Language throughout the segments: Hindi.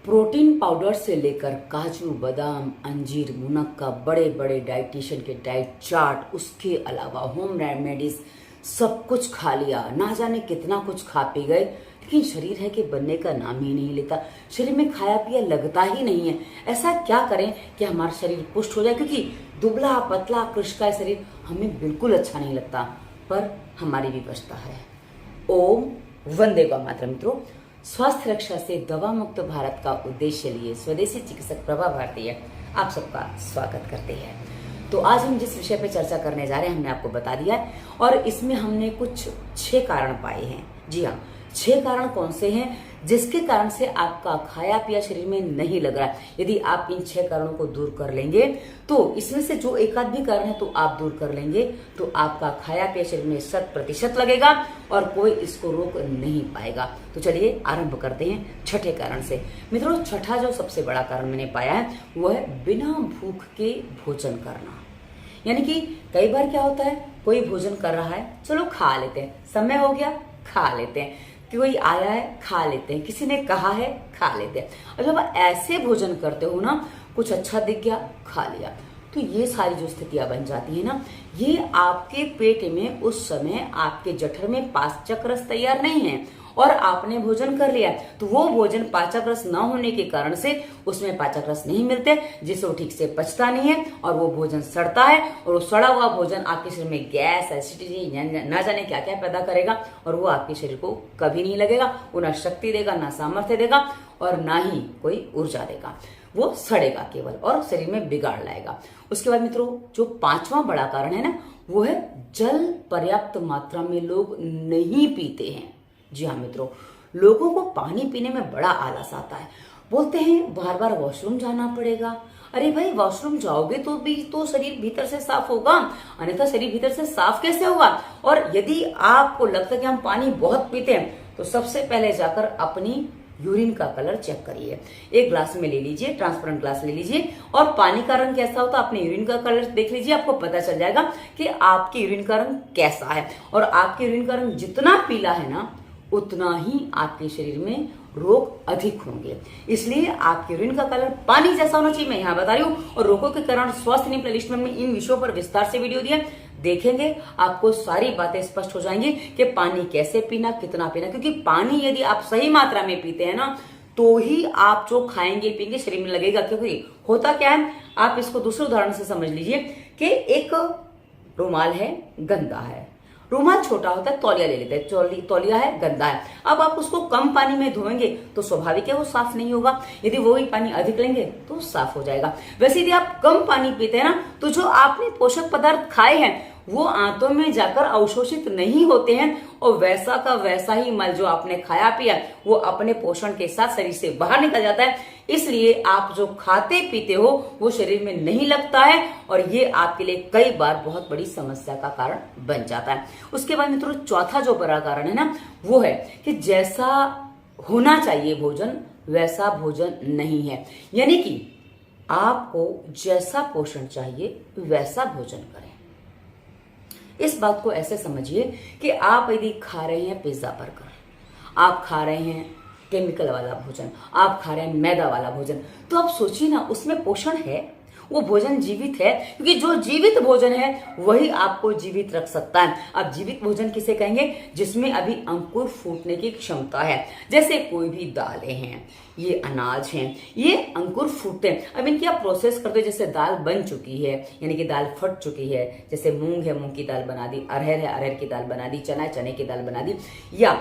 प्रोटीन पाउडर से लेकर काजू बादाम अंजीर मुनक्का बड़े बड़े डाइटिशियन के डाइट चार्ट, उसके अलावा होम रेमेडीज सब कुछ खा लिया, ना जाने कितना कुछ खा पी गए, लेकिन शरीर है कि बनने का नाम ही नहीं लेता। शरीर में खाया पिया लगता ही नहीं है। ऐसा क्या करें कि हमारा शरीर पुष्ट हो जाए, क्योंकि दुबला पतला कृष्णकाय शरीर हमें बिल्कुल अच्छा नहीं लगता, पर हमारी विवशता है। ओम वंदे गौ मातरम। मित्रों, स्वास्थ्य रक्षा से दवा मुक्त भारत का उद्देश्य लिए स्वदेशी चिकित्सक प्रभा भारतीय आप सबका स्वागत करते हैं। तो आज हम जिस विषय पे चर्चा करने जा रहे हैं हमने आपको बता दिया है, और इसमें हमने कुछ 6 कारण पाए हैं। जी हाँ, 6 कारण कौन से हैं जिसके कारण से आपका खाया पिया शरीर में नहीं लग रहा है। यदि आप इन 6 कारणों को दूर कर लेंगे, तो इसमें से जो एक आध भी कारण है तो आप दूर कर लेंगे, तो आपका खाया पिया शरीर में 100% लगेगा और कोई इसको रोक नहीं पाएगा। तो चलिए आरंभ करते हैं 6ठे कारण से। मित्रों, 6ठा जो सबसे बड़ा कारण मैंने पाया है वो है बिना भूख के भोजन करना। यानी कि कई बार क्या होता है, कोई भोजन कर रहा है, चलो खा लेते हैं, समय हो गया खा लेते हैं, कोई आया है खा लेते हैं, किसी ने कहा है खा लेते हैं। और जब ऐसे भोजन करते हो ना, कुछ अच्छा दिख गया खा लिया, तो ये सारी जो स्थितियां बन जाती है ना, ये आपके पेट में उस समय आपके जठर में पाचक रस तैयार नहीं है और आपने भोजन कर लिया, तो वो भोजन पाचक रस न होने के कारण से उसमें पाचक रस नहीं मिलते, जिससे वो ठीक से पचता नहीं है और वो भोजन सड़ता है, और वो सड़ा हुआ भोजन आपके शरीर में गैस एसिडिटी ना जाने क्या क्या पैदा करेगा, और वो आपके शरीर को कभी नहीं लगेगा, वो ना शक्ति देगा ना सामर्थ्य देगा और ना ही कोई ऊर्जा देगा, वो सड़ेगा केवल और शरीर में बिगाड़ लाएगा। उसके बाद मित्रों, जो 5वां बड़ा कारण है ना, वो है जल पर्याप्त मात्रा में लोग नहीं पीते हैं। जी हाँ मित्रों, लोगों को पानी पीने में बड़ा आलस आता है, बोलते हैं बार बार वॉशरूम जाना पड़ेगा। अरे भाई, वॉशरूम जाओगे तो भी तो शरीर भीतर से साफ होगा, अन्यथा शरीर भीतर से साफ कैसे होगा। और यदि आपको लगता है कि हम पानी बहुत पीते हैं, तो सबसे पहले जाकर अपनी यूरिन का कलर चेक करिए। एक ग्लास में ले लीजिए, ट्रांसपेरेंट ग्लास ले लीजिए, और पानी का रंग कैसा होता है अपने यूरिन का कलर देख लीजिए, आपको पता चल जाएगा कि आपके यूरिन का रंग कैसा है। और आपके यूरिन का रंग जितना पीला है ना, उतना ही आपके शरीर में रोग अधिक होंगे। इसलिए आपके यूरिन का कलर पानी जैसा होना चाहिए, मैं यहाँ बता रही हूँ। और रोगों के कारण स्वास्थ्य नियम प्लेलिस्ट में इन विषयों पर विस्तार से वीडियो दिया, देखेंगे आपको सारी बातें स्पष्ट हो जाएंगी कि पानी कैसे पीना, कितना पीना। क्योंकि पानी यदि आप सही मात्रा में पीते हैं ना, तो ही आप जो खाएंगे पिएंगे शरीर में लगेगा। क्योंकि होता क्या है, आप इसको दूसरे उदाहरण से समझ लीजिए कि एक रुमाल है, गंदा है, रुमाल छोटा होता है, तौलिया ले लेते हैं, तौलिया है गंदा है। अब आप उसको कम पानी में धोएंगे तो स्वाभाविक है वो साफ नहीं होगा, यदि वो ही पानी अधिक लेंगे तो साफ हो जाएगा। वैसे यदि आप कम पानी पीते हैं ना, तो जो आपने पोषक पदार्थ खाए हैं वो आंतों में जाकर अवशोषित नहीं होते हैं, और वैसा का वैसा ही मल जो आपने खाया पिया वो अपने पोषण के साथ शरीर से बाहर निकल जाता है। इसलिए आप जो खाते पीते हो वो शरीर में नहीं लगता है, और ये आपके लिए कई बार बहुत बड़ी समस्या का कारण बन जाता है। उसके बाद मित्रों, चौथा जो बड़ा कारण है ना, वो है कि जैसा होना चाहिए भोजन वैसा भोजन नहीं है। यानी कि आपको जैसा पोषण चाहिए वैसा भोजन करें। इस बात को ऐसे समझिए कि आप यदि खा रहे हैं पिज्जा बर्गर, आप खा रहे हैं केमिकल वाला भोजन, आप खा रहे हैं मैदा वाला भोजन, तो आप सोचिए ना, उसमें पोषण है, वो भोजन जीवित है। क्योंकि जो जीवित भोजन है वही आपको जीवित रख सकता है। अब जीवित भोजन किसे कहेंगे? जिसमें अभी अंकुर फूटने की क्षमता है। जैसे कोई भी दालें हैं, ये अनाज हैं, ये अंकुर फूटते हैं। अब इनकी आप प्रोसेस करते हो, जैसे दाल बन चुकी है यानी कि दाल फट चुकी है, जैसे मूंग है मूंग की दाल बना दी, अरहर है अरहर की दाल बना दी, चना है चने की दाल बना दी, या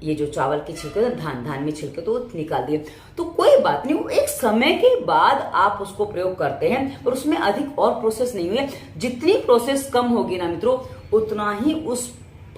ये जो चावल के छिलके तो धान में छिलके तो निकाल दिए, तो कोई बात नहीं, वो एक समय के बाद आप उसको प्रयोग करते हैं और उसमें अधिक और प्रोसेस नहीं हुई है। जितनी प्रोसेस कम होगी ना मित्रों, उतना ही उस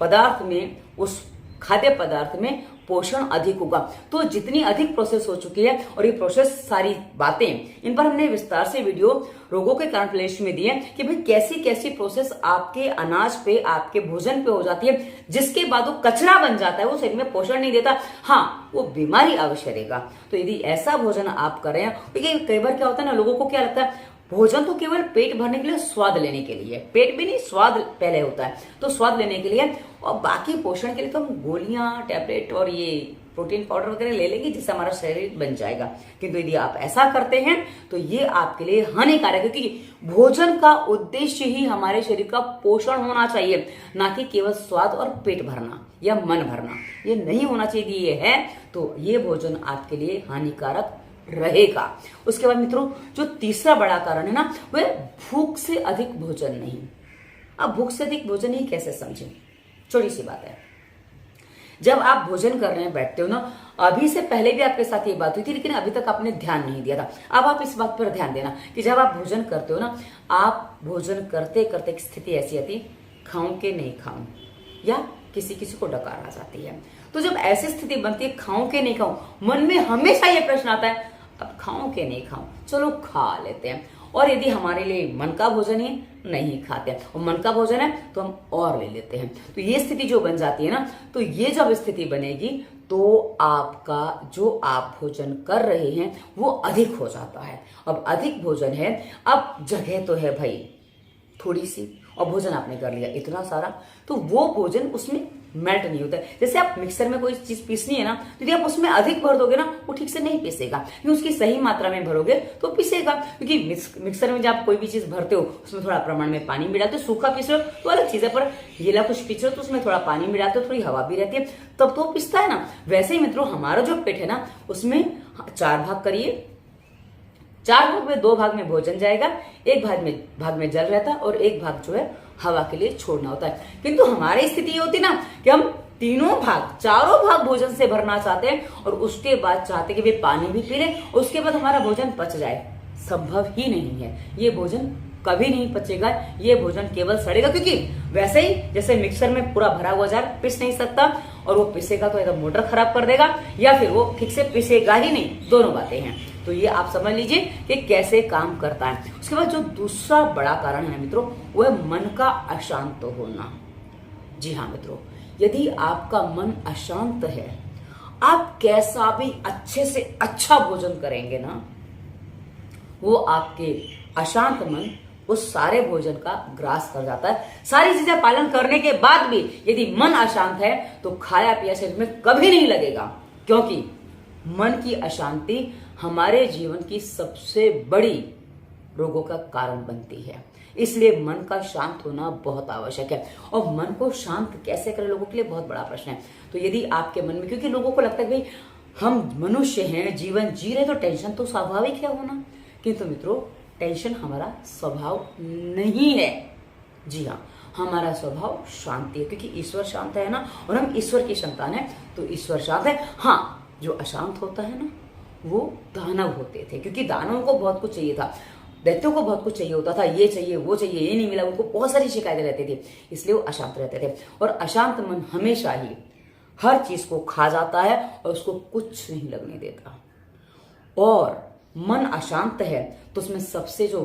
पदार्थ में, उस खाद्य पदार्थ में पोषण अधिक होगा। तो जितनी अधिक प्रोसेस हो चुकी है, और ये प्रोसेस सारी बातें इन पर हमने विस्तार से वीडियो रोगों के कारण प्लेलिस्ट में दिए कि भाई कैसी कैसी प्रोसेस आपके अनाज पे, आपके भोजन पे हो जाती है, जिसके बाद वो कचरा बन जाता है, वो शरीर में पोषण नहीं देता, हाँ वो बीमारी अवश्य देगा। तो यदि ऐसा भोजन आप कर रहे हैं, क्योंकि कई बार क्या होता है ना, लोगों को क्या लगता है भोजन तो केवल पेट भरने के लिए, स्वाद लेने के लिए, पेट भी नहीं स्वाद पहले होता है, तो स्वाद लेने के लिए, और बाकी पोषण के लिए तो हम गोलियां, टैबलेट और ये प्रोटीन पाउडर वगैरह ले लेंगे जिससे हमारा शरीर बन जाएगा। किंतु यदि आप ऐसा करते हैं तो ये आपके लिए हानिकारक है, क्योंकि भोजन का उद्देश्य ही हमारे शरीर का पोषण होना चाहिए, ना कि केवल स्वाद और पेट भरना या मन भरना। ये नहीं होना चाहिए। ये है तो ये भोजन आपके लिए हानिकारक रहेगा। उसके बाद मित्रों, जो तीसरा बड़ा कारण है ना, वह भूख से अधिक भोजन नहीं। अब भूख से अधिक भोजन ही कैसे समझें? छोटी सी बात है। जब आप भोजन कर रहे हैं, बैठते हो ना, अभी से पहले भी आपके साथ ये बात हुई थी, लेकिन अभी तक आपने ध्यान नहीं दिया था। अब आप इस बात पर ध्यान देना कि जब आप भोजन करते हो ना, आप भोजन करते करते एक स्थिति ऐसी आती, खाऊं के नहीं खाऊं, या किसी किसी को डकार आ जाती है। तो जब ऐसी स्थिति बनती है, खाऊं के नहीं खाऊं, मन में हमेशा ये प्रश्न आता है, अब खाऊं के नहीं खाऊं, चलो खा लेते हैं। और यदि हमारे लिए मन का भोजन है, नहीं खाते हैं, और मन का भोजन है तो हम और ले लेते हैं। तो ये स्थिति जो बन जाती है ना, तो ये जब स्थिति बनेगी तो आपका जो आप भोजन कर रहे हैं वो अधिक हो जाता है। अब अधिक भोजन है, अब जगह तो है भाई थोड़ी सी, और भोजन आपने कर लिया इतना सारा, तो वो भोजन उसमें मेल्ट नहीं होता है। जैसे आप मिक्सर में कोई चीज पीसनी है ना, तो यदि आप उसमें अधिक भर दोगे ना, वो ठीक से नहीं पीसेगा। क्योंकि उसकी सही मात्रा में भरोगे तो पीसेगा। क्योंकि मिक्सर में जब आप कोई भी चीज भरते हो, उसमें थोड़ा प्रमाण में पानी मिलाते हो। सूखा पीस रहे हो तो अलग चीज है, पर गीला कुछ पीस रहे हो तो उसमें थोड़ा पानी मिलाते हो, थोड़ी हवा भी रहती है, तब तो पिसता है ना। वैसे ही मित्रों, हमारा जो पेट है ना, उसमें 4 भाग करिए, 4 भाग में 2 भाग में भोजन जाएगा, एक भाग में जल रहता है, और एक भाग जो है हवा के लिए छोड़ना होता है। किंतु हमारी स्थिति ये होती ना कि हम चारों भाग भोजन से भरना चाहते हैं, और उसके बाद चाहते कि वे पानी भी पी ले, उसके बाद हमारा भोजन पच जाए। संभव ही नहीं है, ये भोजन कभी नहीं पचेगा, ये भोजन केवल सड़ेगा। क्योंकि वैसे ही जैसे मिक्सर में पूरा भरा हुआ जार पिस नहीं सकता, और वो पिसेगा तो एकदम मोटर खराब कर देगा, या फिर वो ठीक से पिसेगा ही नहीं, दोनों बातें हैं। तो ये आप समझ लीजिए कि कैसे काम करता है। उसके बाद जो दूसरा बड़ा कारण है मित्रों, वो है मन का अशांत होना। जी हाँ मित्रों, यदि आपका मन अशांत है, आप कैसा भी अच्छे से अच्छा भोजन करेंगे ना, वो आपके अशांत मन उस सारे भोजन का ग्रास कर जाता है। सारी चीजें पालन करने के बाद भी यदि मन अशांत है तो खाया पिया शरीर में कभी नहीं लगेगा, क्योंकि मन की अशांति हमारे जीवन की सबसे बड़ी रोगों का कारण बनती है। इसलिए मन का शांत होना बहुत आवश्यक है। और मन को शांत कैसे करें, लोगों के लिए बहुत बड़ा प्रश्न है। तो यदि आपके मन में, क्योंकि लोगों को लगता है भाई हम मनुष्य हैं, जीवन जी रहे, तो टेंशन तो स्वाभाविक है होना, किंतु मित्रों टेंशन हमारा स्वभाव नहीं है। जी हाँ, हमारा स्वभाव शांति है, क्योंकि ईश्वर शांत है ना, और हम ईश्वर की संतान है, तो ईश्वर शांत है। हाँ, जो अशांत होता है ना, वो दानव होते थे, क्योंकि दानवों को बहुत कुछ चाहिए था, दैत्यों को बहुत कुछ चाहिए होता था, ये चाहिए वो चाहिए, ये नहीं मिला, उनको बहुत सारी शिकायतें रहती थी, इसलिए वो अशांत रहते थे। और अशांत मन हमेशा ही हर चीज को खा जाता है और उसको कुछ नहीं लगने देता। और मन अशांत है तो उसमें सबसे जो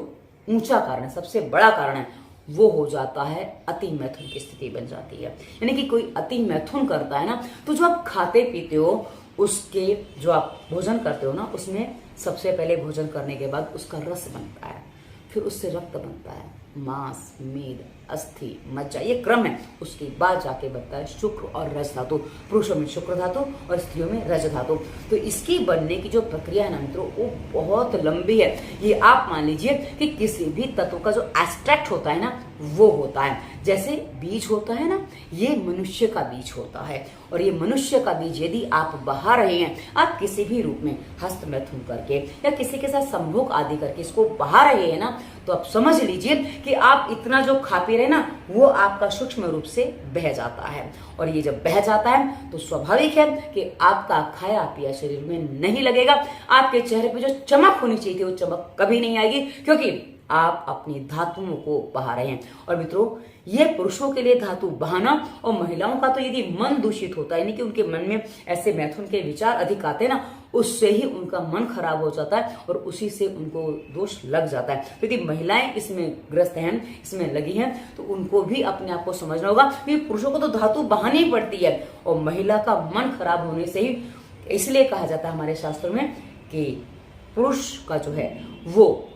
ऊंचा कारण है, सबसे बड़ा कारण है, वो हो जाता है अति मैथुन की स्थिति बन जाती है। यानी कि कोई अति मैथुन करता है ना, तो जो आप खाते पीते हो, उसके जो आप भोजन करते हो ना, उसमें सबसे पहले भोजन करने के बाद उसका रस बनता है, फिर उससे रक्त बनता है, मांस, मेद, अस्थि, मज्जा, ये क्रम है। उसके बाद जाके बनता है शुक्र और रज धातु, पुरुषों में शुक्र धातु और स्त्रियों में रज धातु। तो इसकी बनने की जो प्रक्रिया है ना मित्रों, वो बहुत लंबी है। ये आप मान लीजिए कि किसी भी तत्व का जो एक्सट्रैक्ट होता है ना, वो होता है। जैसे बीज होता है ना, ये मनुष्य का बीज होता है, और ये मनुष्य का बीज यदि आप बहा रहे हैं, आप किसी भी रूप में हस्त मैथुन करके या किसी के साथ संभोग आदि करके इसको बहा रहे हैं ना, तो आप समझ लीजिए कि आप इतना जो खा पी रहे ना, वो आपका सूक्ष्म रूप से बह जाता है। और ये जब बह जाता है तो स्वाभाविक है कि आपका खाया पिया शरीर में नहीं लगेगा। आपके चेहरे पे जो चमक होनी चाहिए थी, वो चमक कभी नहीं आएगी, क्योंकि आप अपनी धातुओं को बहा रहे हैं। और मित्रों, ये पुरुषों के लिए धातु बहाना, और महिलाओं का तो यदि मन दूषित होता है, यानी कि उनके मन में ऐसे मैथुन के विचार अधिक आते हैं ना, उससे ही उनका मन खराब हो जाता है और उसी से उनको दोष लग जाता है। तो यदि महिलाएं इसमें ग्रस्त हैं, इसमें लगी हैं, तो उनको भी अपने आप को समझना होगा कि पुरुषों को तो धातु बहानी ही पड़ती है, और महिला का मन खराब होने से ही, इसलिए कहा जाता है हमारे शास्त्रों में कि पुरुष का जो है वो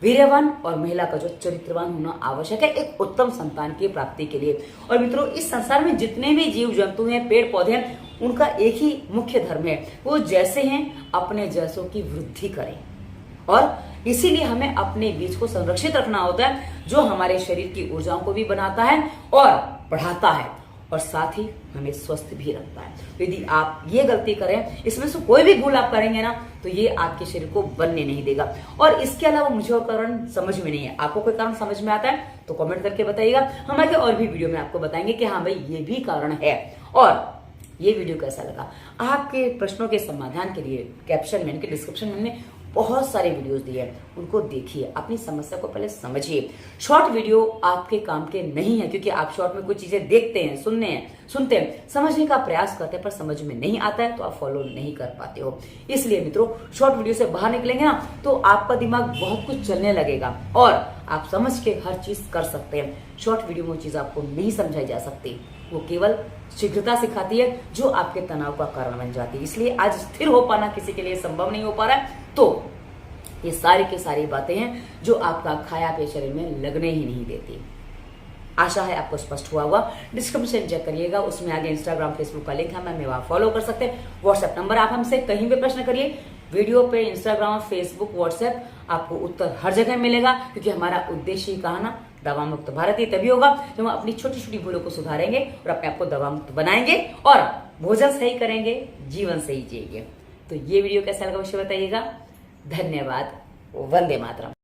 वीर्यवान और महिला का जो चरित्रवान होना आवश्यक है एक उत्तम संतान की प्राप्ति के लिए। और मित्रों, इस संसार में जितने भी जीव जंतु हैं, पेड़ पौधे हैं, उनका एक ही मुख्य धर्म है, वो जैसे हैं अपने जैसों की वृद्धि करें। और इसीलिए हमें अपने बीज को संरक्षित रखना होता है, जो हमारे शरीर की ऊर्जाओं को भी बनाता है और बढ़ाता है, और साथ ही हमें स्वस्थ भी रखता है। तो यदि आप ये गलती करें, इसमें से कोई भी भूल आप करेंगे ना, तो ये आपके शरीर को बनने नहीं देगा। और इसके अलावा मुझे और कारण समझ में नहीं है, आपको कोई कारण समझ में आता है तो कमेंट करके बताइएगा। हम आगे और भी वीडियो में आपको बताएंगे कि हाँ भाई ये भी कारण है। और ये वीडियो कैसा लगा, आपके प्रश्नों के समाधान के लिए कैप्शन में, डिस्क्रिप्शन में बहुत सारे वीडियोस दिए हैं, उनको देखिए, अपनी समस्या को पहले समझिए। शॉर्ट वीडियो आपके काम के नहीं है, क्योंकि आप शॉर्ट में कुछ चीजें देखते हैं, सुनते हैं, समझने का प्रयास करते हैं, पर समझ में नहीं आता है तो आप फॉलो नहीं कर पाते हो। इसलिए मित्रों, शॉर्ट वीडियो से बाहर निकलेंगे ना तो आपका दिमाग बहुत कुछ चलने लगेगा और आप समझ के हर चीज कर सकते हैं। शॉर्ट वीडियो में वो चीज आपको नहीं समझाई जा सकती, वो केवल शीघ्रता सिखाती है जो आपके तनाव का कारण बन जाती है। इसलिए आज स्थिर हो पाना किसी के लिए संभव नहीं हो पा रहा है, तो ये सारी की सारी बातें हैं जो आपका खाया पे शरीर में लगने ही नहीं देती। आशा है आपको स्पष्ट हुआ होगा। डिस्क्रिप्शन चेक करिएगा, उसमें आगे इंस्टाग्राम फेसबुक का लिंक है, हमें वहां फॉलो कर सकते हैं। व्हाट्सएप नंबर, आप हमसे कहीं भी प्रश्न करिए, वीडियो पे, इंस्टाग्राम, फेसबुक, व्हाट्सएप, आपको उत्तर हर जगह मिलेगा, क्योंकि हमारा उद्देश्य ही कहा ना, दवा मुक्त भारत ही तभी होगा जब हम अपनी छोटी छोटी भूलों को सुधारेंगे और अपने आप को दवा मुक्त बनाएंगे और भोजन सही करेंगे, जीवन सही जिएंगे। तो ये वीडियो कैसा लगा अवश्य बताइएगा। धन्यवाद। वंदे मातरम।